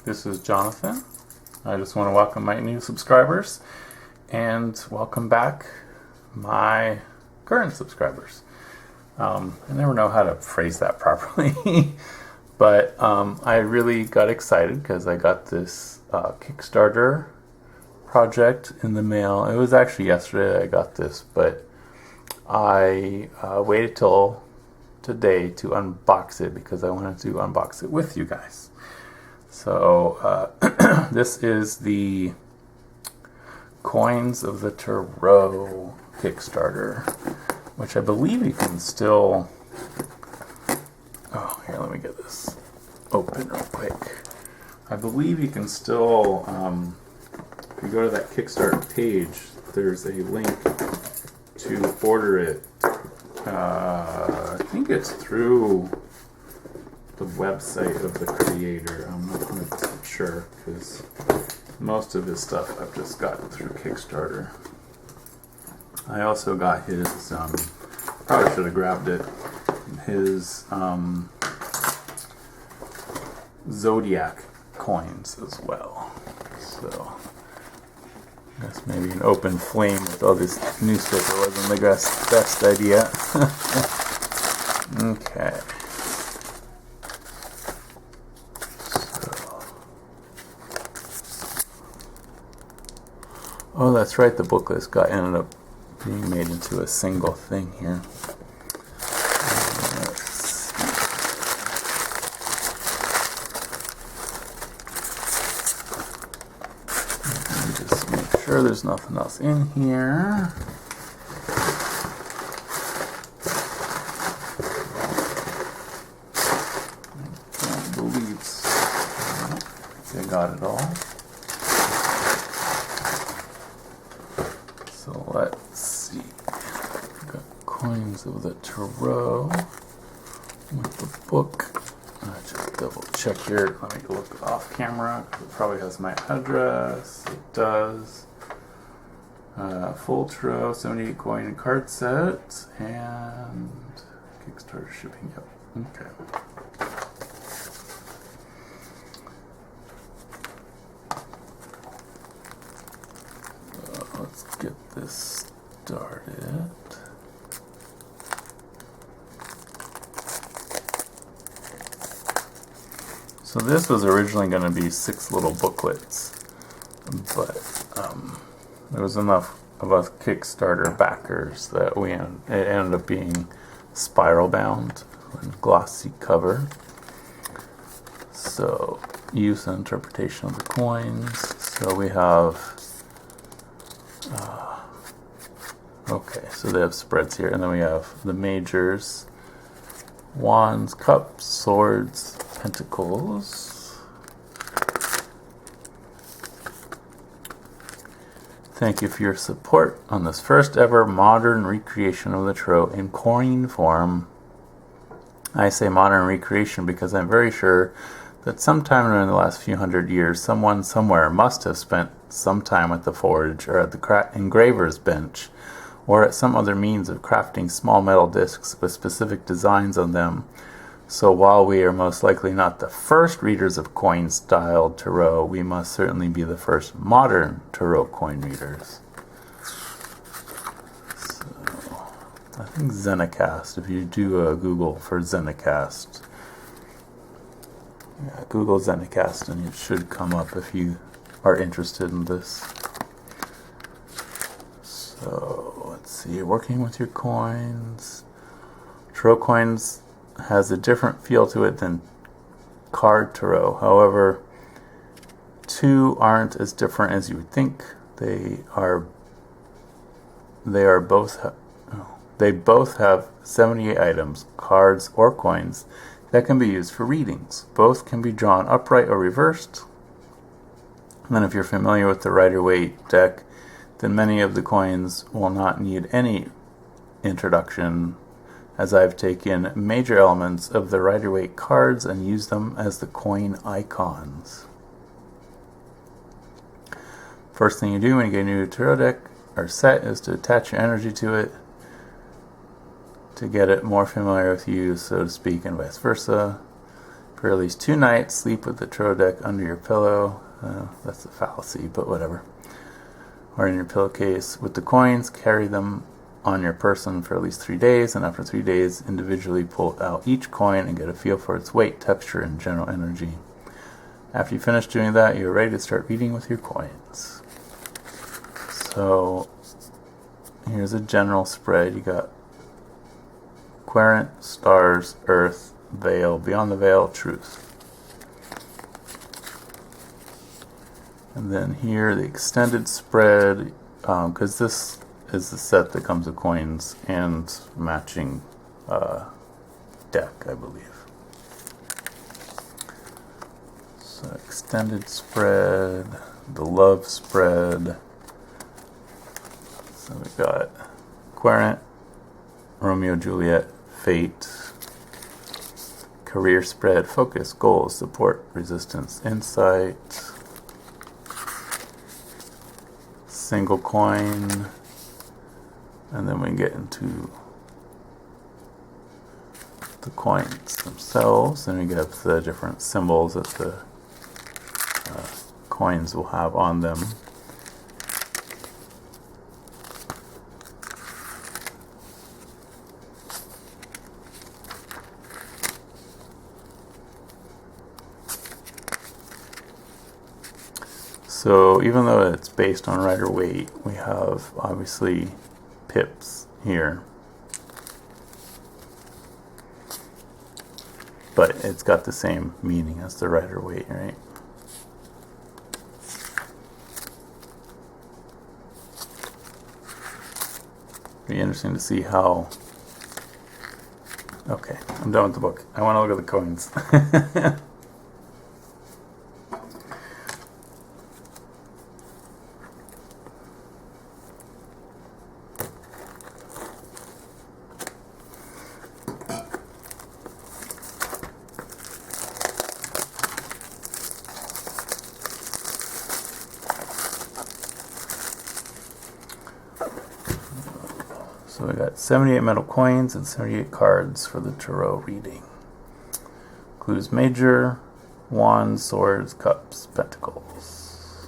This is Jonathan. I just want to welcome my new subscribers and welcome back my current subscribers. I never know how to phrase that properly, but I really got excited because I got this Kickstarter project in the mail. It was actually yesterday I got this, but I waited till today to unbox it because I wanted to unbox it with you guys. So this is the Coins of the Tarot Kickstarter, which I believe you can still... Oh, here, let me get this open real quick. I believe you can still, if you go to that Kickstarter page, there's a link to order it. I think it's through the website of the creator. I'm not 100% sure because most of his stuff I've just gotten through Kickstarter. I also got his, probably should have grabbed it, his Zodiac coins as well. So I guess maybe an open flame with all this newspaper wasn't the best idea. Okay. Oh, that's right, the booklet ended up being made into a single thing here. Let's see. Let me just make sure there's nothing else in here. I can't believe I got it all. So let's see. Got Coins of the Tarot with the book. I just double check here. Let me look off camera. It probably has my address. It does. Full Tarot, 78 coin and card set, and Kickstarter shipping. Yep. Okay. Let's get this started. So this was originally going to be 6 little booklets, but there was enough of us Kickstarter backers that it ended up being spiral bound and glossy cover. So use and interpretation of the coins. So we have okay, so they have spreads here, and then we have the majors: wands, cups, swords, pentacles. Thank you for your support on this first ever modern recreation of the tarot in coin form. I say modern recreation because I'm very sure that sometime during the last few hundred years, someone somewhere must have spent some time at the forge or at the engraver's bench, or at some other means of crafting small metal discs with specific designs on them. So while we are most likely not the first readers of coin-styled tarot, we must certainly be the first modern tarot coin readers. So, I think Zenacast, if you do a Google for Zenacast, Google Zenacast and it should come up if you are interested in this. So let's see, working with your coins. Tarot coins has a different feel to it than card tarot. However, two aren't as different as you would think. They both have 78 items, cards or coins, that can be used for readings. Both can be drawn upright or reversed. And then if you're familiar with the Rider-Waite deck, then many of the coins will not need any introduction, as I've taken major elements of the Rider-Waite cards and used them as the coin icons. First thing you do when you get a new tarot deck or set is to attach your energy to it to get it more familiar with you, so to speak, and vice versa. For at least 2 nights, sleep with the tarot deck under your pillow. That's a fallacy, but whatever. Or in your pillowcase. With the coins, carry them on your person for at least 3 days, and after 3 days, individually pull out each coin and get a feel for its weight, texture, and general energy. After you finish doing that, you're ready to start reading with your coins. So, here's a general spread. You got Querent, Stars, Earth, Veil, Beyond the Veil, Truth. And then here, the extended spread, because this is the set that comes with coins and matching deck, I believe. So extended spread, the love spread. So we got Querent, Romeo, Juliet, Fate, career spread, focus, goals, support, resistance, insight, single coin, and then we get into the coins themselves, and we get the different symbols that the coins will have on them. So even though it's based on rider weight, we have obviously pips here. But it's got the same meaning as the rider weight, right? Be interesting to see how... Okay, I'm done with the book. I want to look at the coins. So we got 78 metal coins and 78 cards for the tarot reading. Includes major, wands, swords, cups, pentacles.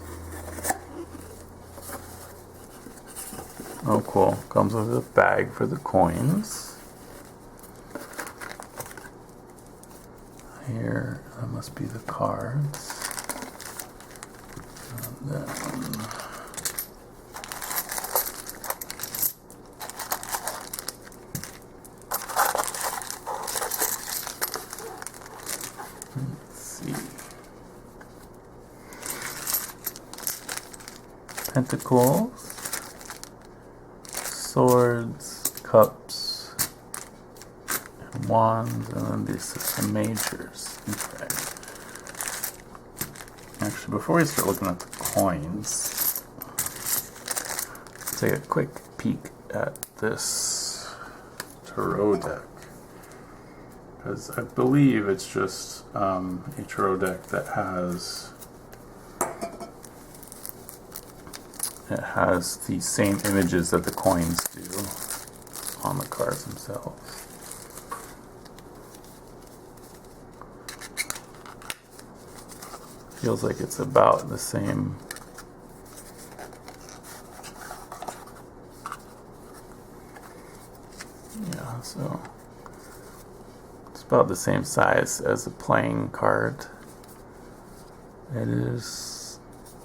Oh, cool. Comes with a bag for the coins. Here, that must be the cards. And then... Pentacles, swords, cups, and wands, and then these are the majors. Okay. Actually, before we start looking at the coins, let's take a quick peek at this tarot deck. Because I believe it's just a tarot deck that has... It has the same images that the coins do on the cards themselves. Feels like it's about the same. Yeah, so it's about the same size as a playing card. It is.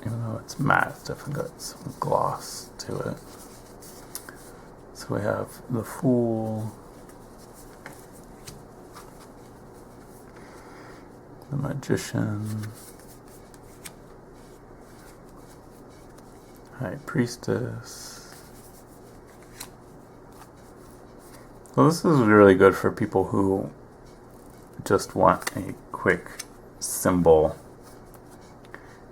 Even though it's matte, it's definitely got some gloss to it. So we have the Fool, the Magician, High Priestess. So this is really good for people who just want a quick symbol.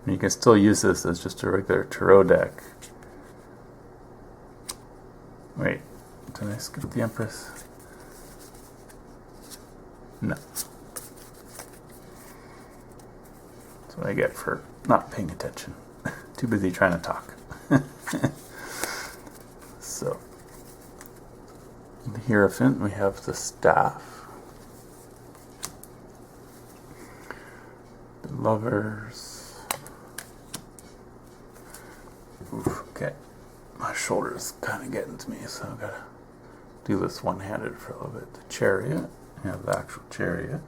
And you can still use this as just a regular tarot deck. Wait, did I skip the Empress? No. That's what I get for not paying attention. Too busy trying to talk. So, the Hierophant, we have the Staff. lovers. Oof, okay. My shoulder's kind of getting to me, so I've got to do this one-handed for a little bit. The chariot. You have the actual chariot.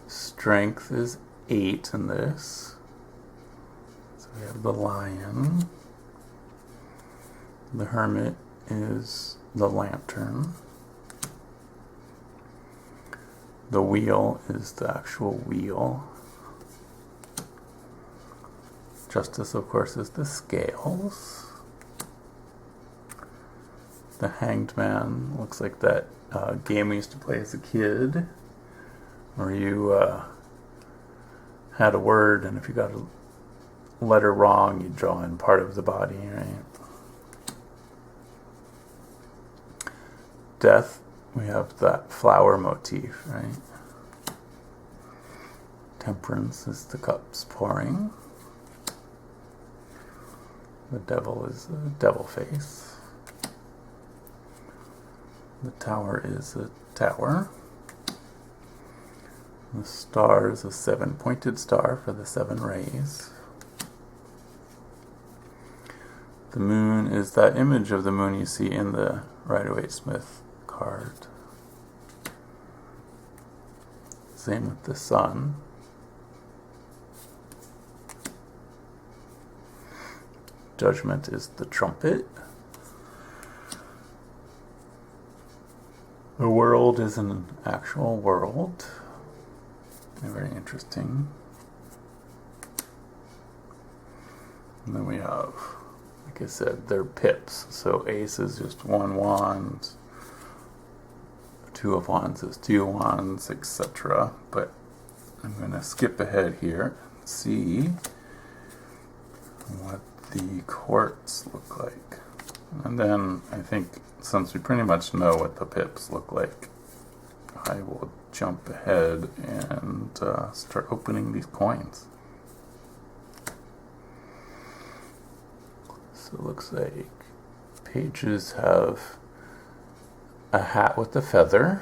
Strength is 8 in this. So we have the lion. The hermit is the lantern. The wheel is the actual wheel. Justice, of course, is the scales. The hanged man looks like that game we used to play as a kid, where you had a word, and if you got a letter wrong, you draw in part of the body, right? Death, we have that flower motif, right? Temperance is the cups pouring. The devil is a devil face. The tower is a tower. The star is a 7-pointed star for the 7 rays. The moon is that image of the moon you see in the Rider-Waite-Smith card. Same with the sun. Judgment is the trumpet. The world is an actual world. Very interesting. And then we have, like I said, they're pips. So ace is just 1 wand. 2 of wands is 2 wands, etc. But I'm going to skip ahead here and see what the courts look like. And then I think, since we pretty much know what the pips look like, I will jump ahead and start opening these coins. So it looks like pages have a hat with a feather.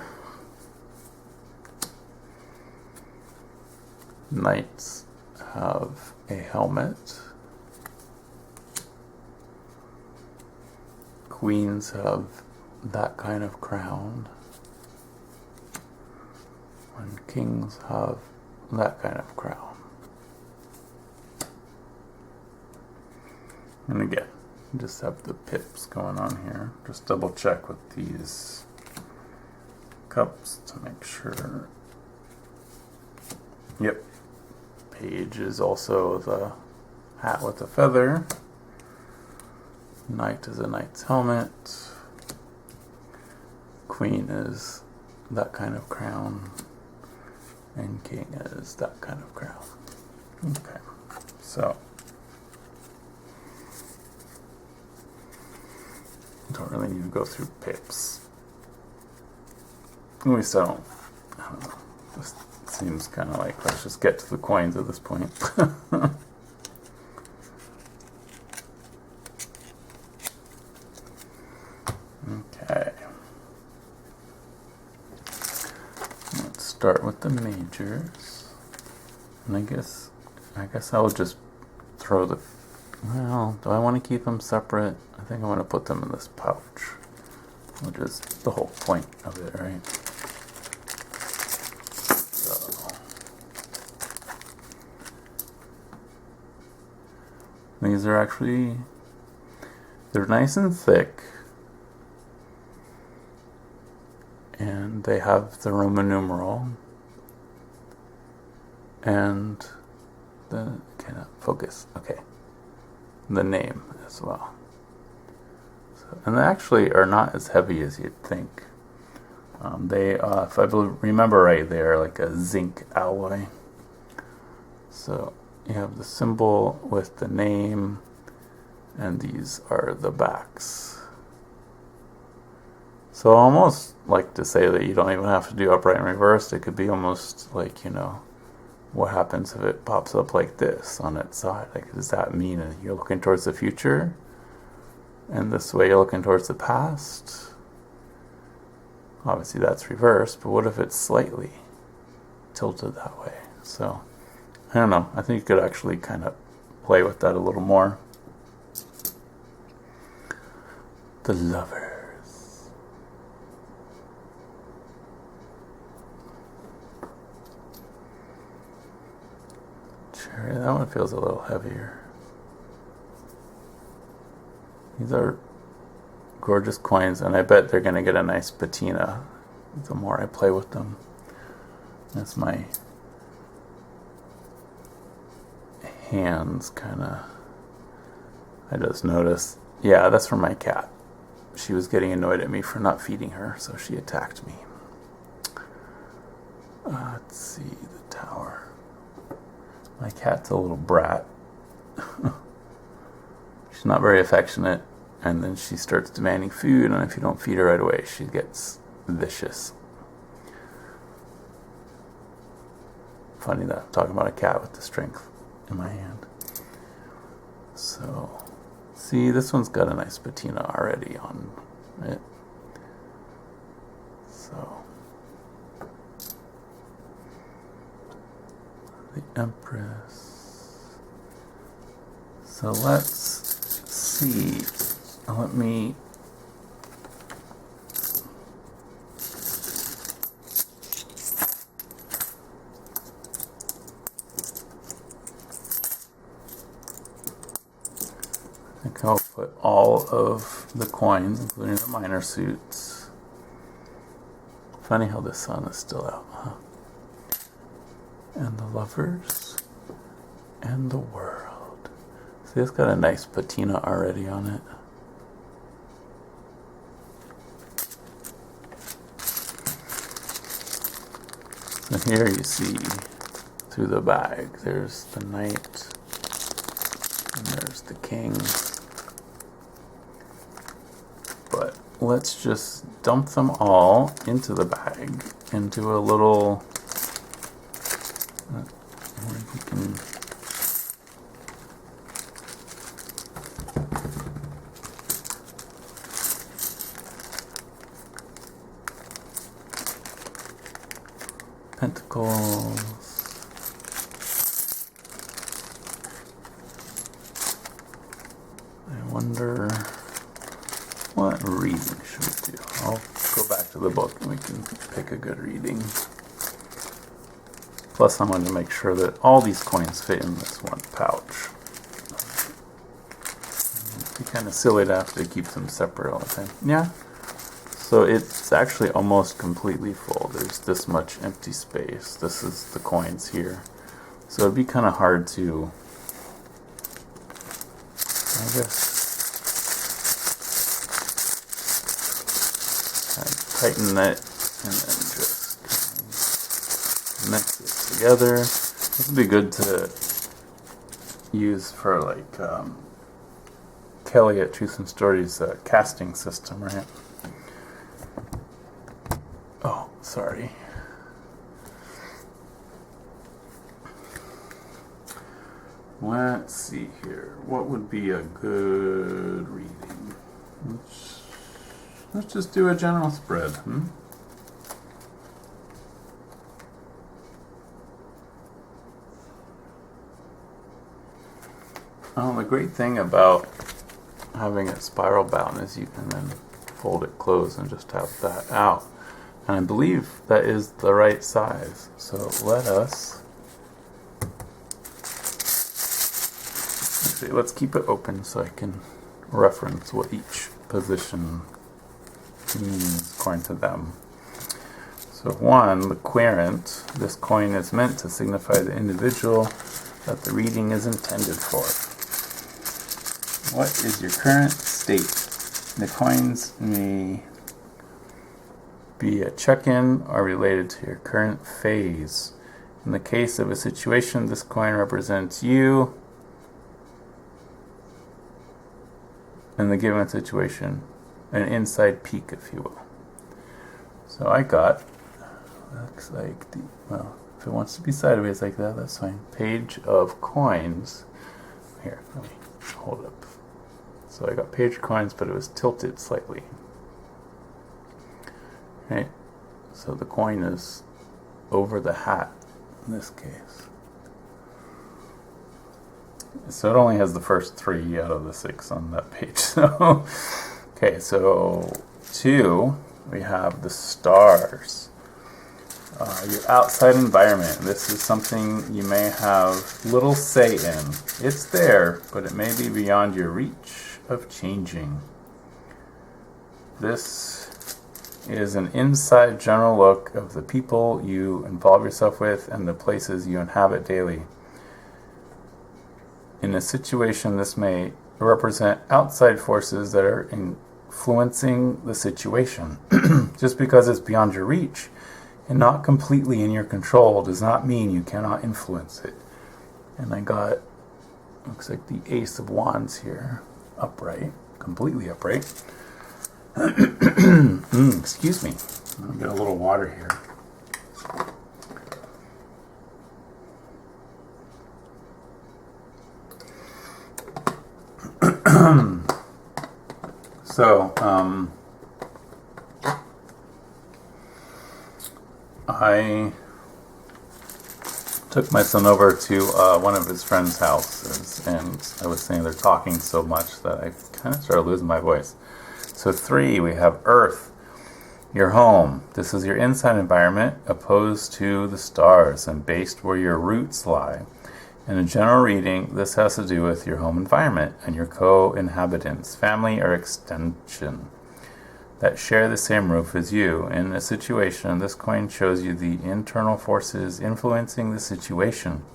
Knights have a helmet. Queens have that kind of crown. And kings have that kind of crown. And again, just have the pips going on here. Just double check with these cups to make sure. Yep. Page is also the hat with a feather. Knight is a knight's helmet. Queen is that kind of crown. And king is that kind of crown. Okay, so don't really need to go through pips. At least I don't know. This seems kind of like, let's just get to the coins at this point. Okay. Let's start with the majors. And I guess I'll just throw the, well, do I want to keep them separate? I think I want to put them in this pouch, which is the whole point of it, right? So these are actually, they're nice and thick. And they have the Roman numeral and the, cannot focus, okay, the name as well. So, and they actually are not as heavy as you'd think. They, if I remember right, they are like a zinc alloy. So you have the symbol with the name, and these are the backs. So I almost like to say that you don't even have to do upright and reversed. It could be almost like, you know, what happens if it pops up like this on its side? Like, does that mean that you're looking towards the future? And this way you're looking towards the past? Obviously that's reversed, but what if it's slightly tilted that way? So I don't know. I think you could actually kind of play with that a little more. The lovers. Cherry, that one feels a little heavier. These are gorgeous coins, and I bet they're going to get a nice patina the more I play with them. That's my hands kind of. I just noticed. Yeah, that's from my cat. She was getting annoyed at me for not feeding her, so she attacked me. Let's see, the tower. My cat's a little brat. She's not very affectionate, and then she starts demanding food, and if you don't feed her right away, she gets vicious. Funny that I'm talking about a cat with the strength in my hand. So, see, this one's got a nice patina already on it. So, the Empress. So let's see. Let me I think I'll put all of the coins, including the minor suits. Funny how the sun is still out, huh? And the lovers and the world. See, it's got a nice patina already on it. So here you see through the bag, there's the knight and there's the king. But let's just dump them all into the bag, into a little, we can, pentacles. I wonder what reading should we do. I'll go back to the book and we can pick a good reading. Plus I wanted to make sure that all these coins fit in this one pouch. It'd be kind of silly to have to keep them separate all the time. Yeah. So it's actually almost completely full. There's this much empty space. This is the coins here. So it'd be kind of hard to, I guess, tighten it and then just mix it together. This would be good to use for like Kelly at Truth and Stories casting system, right? Oh, sorry. Let's see here. What would be a good reading? Let's just do a general spread. The great thing about having it spiral bound is you can then fold it closed and just have that out. And I believe that is the right size. So let us, let's keep it open so I can reference what each position means according to them. So one, the querent, this coin is meant to signify the individual that the reading is intended for. What is your current state? The coins may be a check-in or related to your current phase. In the case of a situation, this coin represents you in the given situation, an inside peek, if you will. So I got, looks like, well, if it wants to be sideways like that, that's fine. Page of coins. Here, let me hold up. So I got page of coins, but it was tilted slightly. Right? So the coin is over the hat in this case. So it only has the first 3 out of the 6 on that page. So, okay, so 2, we have the stars. Your outside environment. This is something you may have little say in. It's there, but it may be beyond your reach of changing. This is an inside general look of the people you involve yourself with and the places you inhabit daily. In a situation, this may represent outside forces that are influencing the situation. Just because it's beyond your reach and not completely in your control does not mean you cannot influence it. And I got, looks like the Ace of Wands here, upright, completely upright. Excuse me. I'll get a little water here. So, I took my son over to one of his friends' houses, and I was saying they're talking so much that I kind of started losing my voice. So 3, we have Earth, your home. This is your inside environment opposed to the stars and based where your roots lie. In a general reading, this has to do with your home environment and your co-inhabitants, family or extension, that share the same roof as you. In a situation, this coin shows you the internal forces influencing the situation.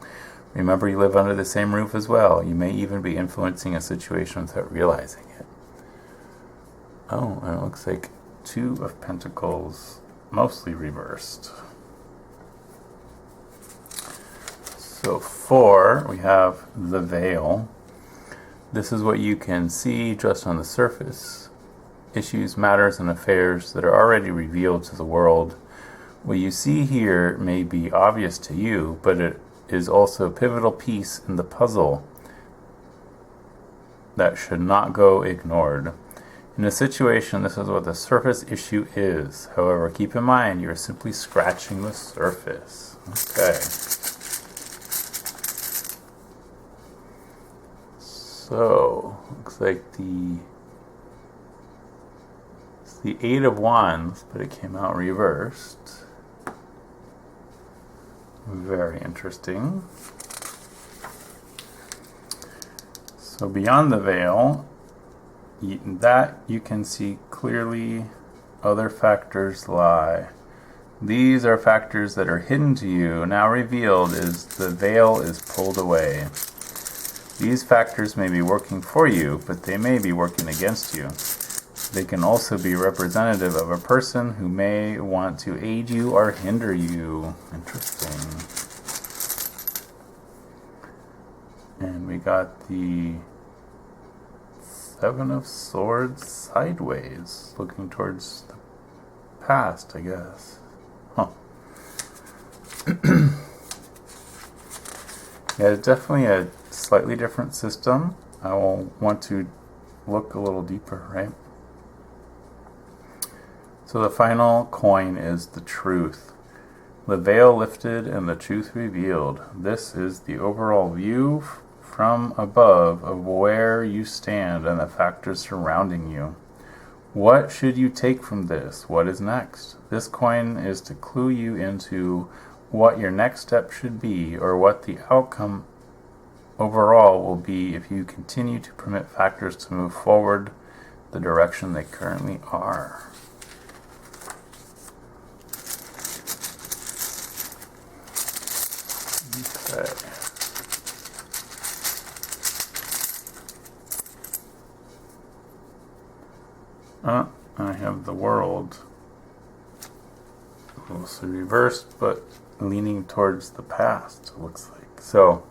Remember, you live under the same roof as well. You may even be influencing a situation without realizing it. Oh, and it looks like 2 of Pentacles, mostly reversed. So 4, we have the veil. This is what you can see just on the surface. Issues, matters, and affairs that are already revealed to the world. What you see here may be obvious to you, but it is also a pivotal piece in the puzzle that should not go ignored. In a situation, this is what the surface issue is. However, keep in mind, you're simply scratching the surface. Okay. So, looks like it's the 8 of Wands, but it came out reversed. Very interesting. So beyond the veil, that you can see clearly other factors lie. These are factors that are hidden to you, now revealed as the veil is pulled away. These factors may be working for you, but they may be working against you. They can also be representative of a person who may want to aid you or hinder you. Interesting. And we got the 7 of Swords sideways, looking towards the past, I guess. Huh. Yeah, definitely a slightly different system. I will want to look a little deeper, right? So the final coin is the truth. The veil lifted and the truth revealed. This is the overall view from above of where you stand and the factors surrounding you. What should you take from this? What is next? This coin is to clue you into what your next step should be, or what the outcome overall will be if you continue to permit factors to move forward the direction they currently are. Okay. I have the World also reversed, but leaning towards the past, it looks like. So, all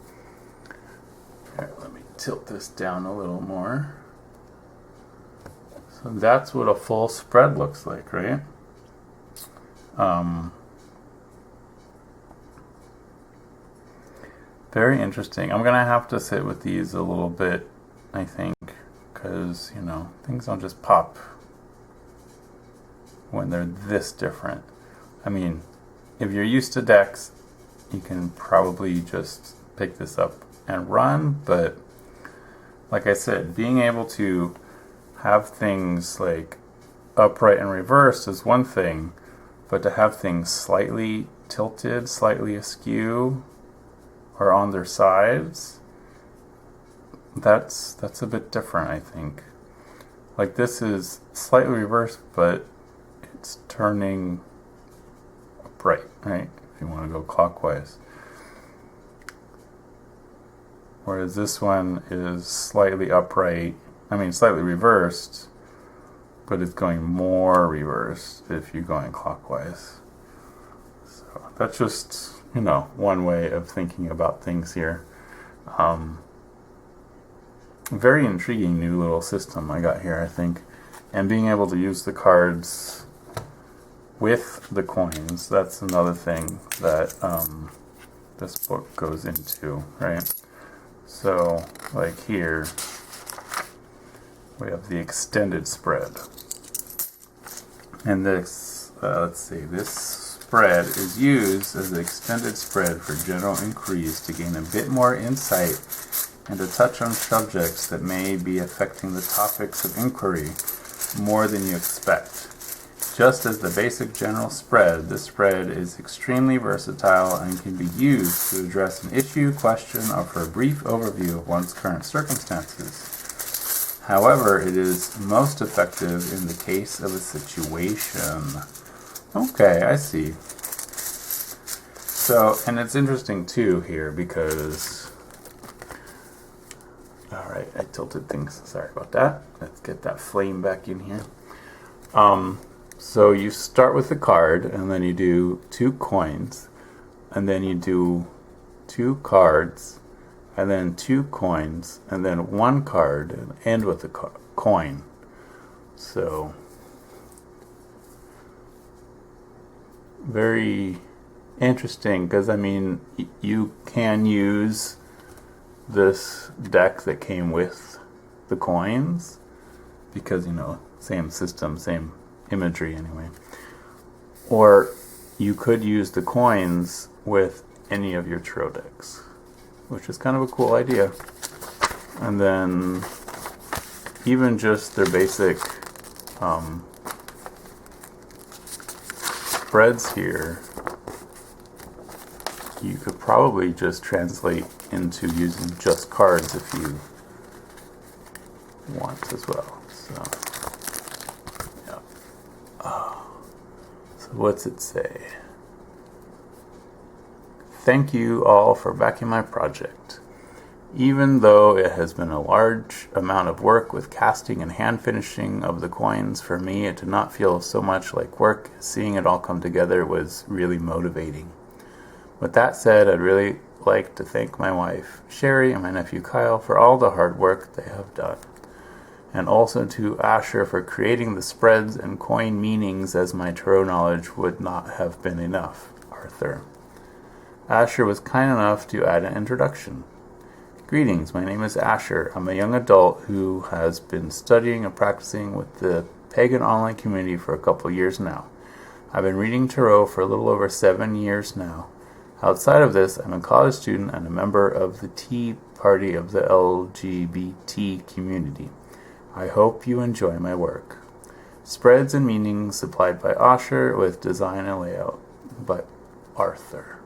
right, let me tilt this down a little more. So that's what a full spread looks like, right? Very interesting. I'm going to have to sit with these a little bit, I think, because, you know, things don't just pop when they're this different. I mean, if you're used to decks, you can probably just pick this up and run, but like I said, being able to have things like upright and reversed is one thing, but to have things slightly tilted, slightly askew, or on their sides, that's a bit different, I think. Like this is slightly reversed, but it's turning upright, right? If you want to go clockwise. Whereas this one is slightly upright, slightly reversed, but it's going more reversed if you're going clockwise. So that's just, one way of thinking about things here. Very intriguing new little system I got here, I think. And being able to use the cards with the coins, that's another thing that this book goes into, right? So, like here, we have the extended spread. And this, this spread is used as an extended spread for general inquiries to gain a bit more insight and to touch on subjects that may be affecting the topics of inquiry more than you expect. Just as the basic general spread, this spread is extremely versatile and can be used to address an issue, question, or for a brief overview of one's current circumstances. However, it is most effective in the case of a situation. Okay, I see. So, and it's interesting too here because... Alright, I tilted things. Sorry about that. Let's get that flame back in here. So you start with the card, and then you do 2 coins, and then you do 2 cards, and then 2 coins, and then 1 card, and end with a coin. So, very interesting, because you can use this deck that came with the coins, because, same system, same imagery anyway. Or you could use the coins with any of your tarot decks, which is kind of a cool idea. And then even just their basic spreads here, you could probably just translate into using just cards if you want as well. So what's it say? Thank you all for backing my project. Even though it has been a large amount of work with casting and hand finishing of the coins, for me it did not feel so much like work. Seeing it all come together was really motivating. With that said, I'd really like to thank my wife, Sherry, and my nephew, Kyle, for all the hard work they have done. And also to Asher for creating the spreads and coin meanings, as my tarot knowledge would not have been enough. Arthur. Asher was kind enough to add an introduction. Greetings, my name is Asher. I'm a young adult who has been studying and practicing with the pagan online community for a couple years now. I've been reading tarot for a little over 7 years now. Outside of this, I'm a college student and a member of the Tea Party of the LGBT community. I hope you enjoy my work. Spreads and meanings supplied by Asher with design and layout by Arthur.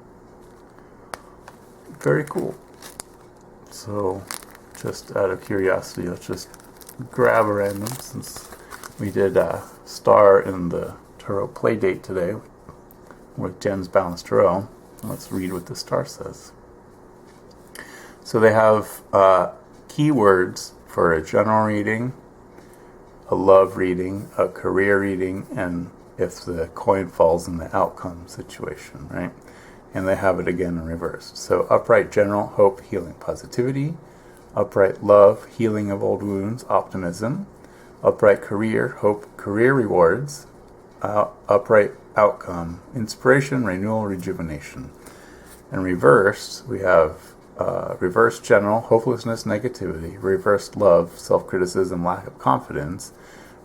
Very cool. So, just out of curiosity, let's just grab a random, since we did a star in the Tarot Playdate today with Jen's Balanced Tarot. Let's read what the star says. So they have keywords for a general reading, a love reading, a career reading, and if the coin falls in the outcome situation, right? And they have it again in reverse. So upright general, hope, healing, positivity. Upright love, healing of old wounds, optimism. Upright career, hope, career rewards. Upright outcome, inspiration, renewal, rejuvenation. And reversed, we have reversed general, hopelessness, negativity. Reversed love, self-criticism, lack of confidence.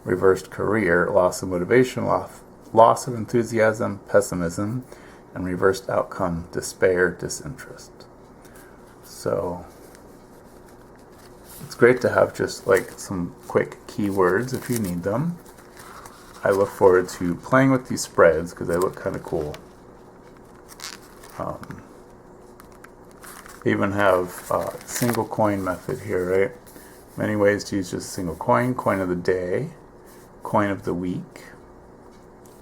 Reversed career, loss of motivation, loss of enthusiasm, pessimism. And reversed outcome, despair, disinterest. So, it's great to have just like some quick keywords if you need them. I look forward to playing with these spreads because they look kind of cool. They even have single coin method here, right? Many ways to use just a single coin. Coin of the day, coin of the week.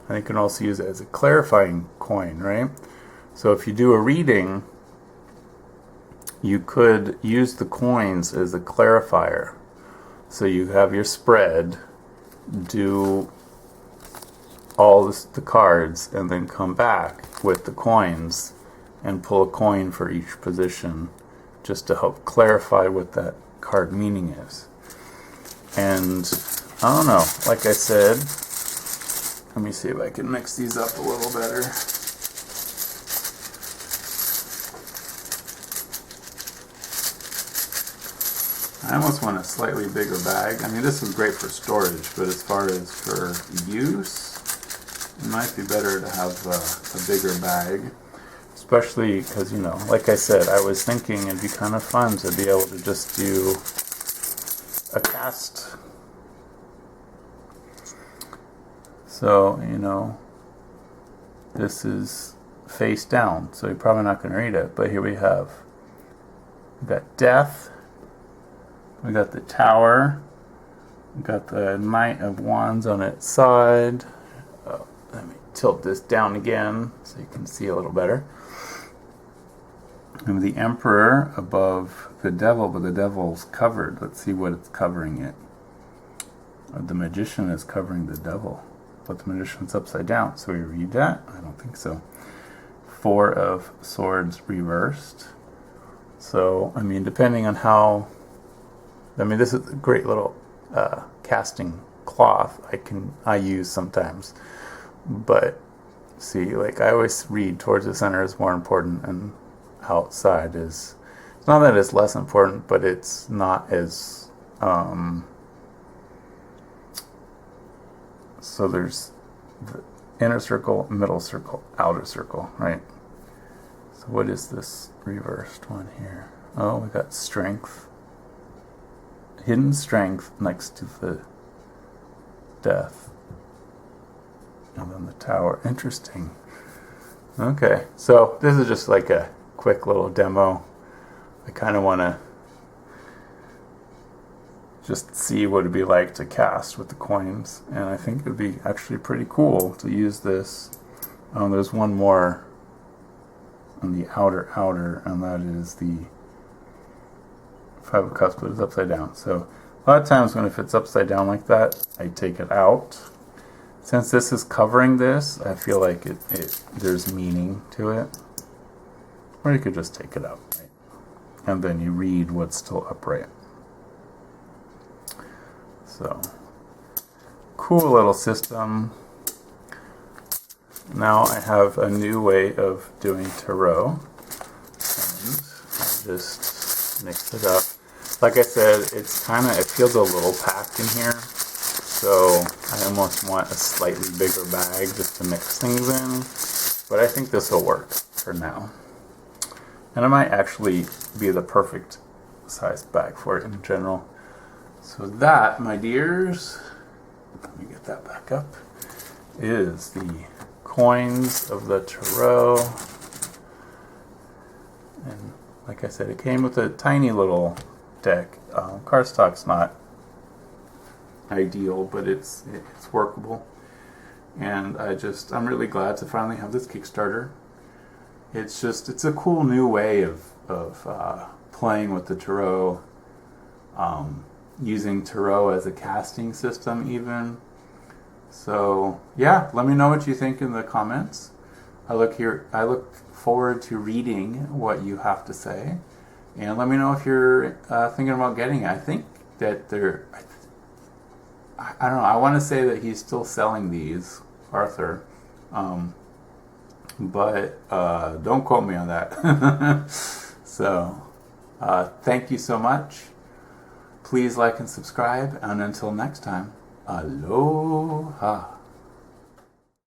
And you can also use it as a clarifying coin, right? So if you do a reading, you could use the coins as a clarifier. So you have your spread, do all the cards, and then come back with the coins and pull a coin for each position just to help clarify what that card meaning is. And I don't know, like I said, let me see if I can mix these up a little better. I almost want a slightly bigger bag. I mean, this is great for storage, but as far as for use, it might be better to have a bigger bag. Especially because, you know, like I said, I was thinking it'd be kind of fun to be able to just do a cast. So, you know, this is face down, so you're probably not going to read it. But here we got death. We got the tower. We got the Knight of Wands on its side. Let me tilt this down again so you can see a little better. And the Emperor above the Devil, but the Devil's covered. Let's see what it's covering it. The Magician is covering the Devil, but the Magician's upside down. So we read that? I don't think so. Four of Swords reversed. So, I mean, depending on how... I mean, this is a great little casting cloth I use sometimes. But, see, like, I always read towards the center is more important, and outside is... It's not that it's less important, but it's not as... So there's the inner circle, middle circle, outer circle, right? So what is this reversed one here? Oh, we got strength. Hidden strength next to the death. And then the tower. Interesting. Okay, so this is just like a quick little demo. I kind of want to just see what it'd be like to cast with the coins, and I think it'd be actually pretty cool to use this. There's one more on the outer, and that is the Five of Cups, but it's upside down. So a lot of times when if it's upside down like that, I take it out. Since this is covering this, I feel like there's meaning to it. Or you could just take it out, right? And then you read what's still upright. So, cool little system. Now I have a new way of doing tarot. And I just mix it up. Like I said, it feels a little packed in here. So I almost want a slightly bigger bag just to mix things in. But I think this will work for now. And it might actually be the perfect size bag for it in general. So that, my dears, let me get that back up, is the coins of the tarot. And like I said, it came with a tiny little deck. Cardstock's not ideal, but it's workable. And I'm really glad to finally have this Kickstarter. It's a cool new way of playing with the tarot, using tarot as a casting system even. So yeah, let me know what you think in the comments. I look forward to reading what you have to say, and let me know if you're thinking about getting it. I think that I don't know, I want to say that he's still selling these, Arthur, but don't quote me on that. So thank you so much. Please like and subscribe, and until next time, aloha.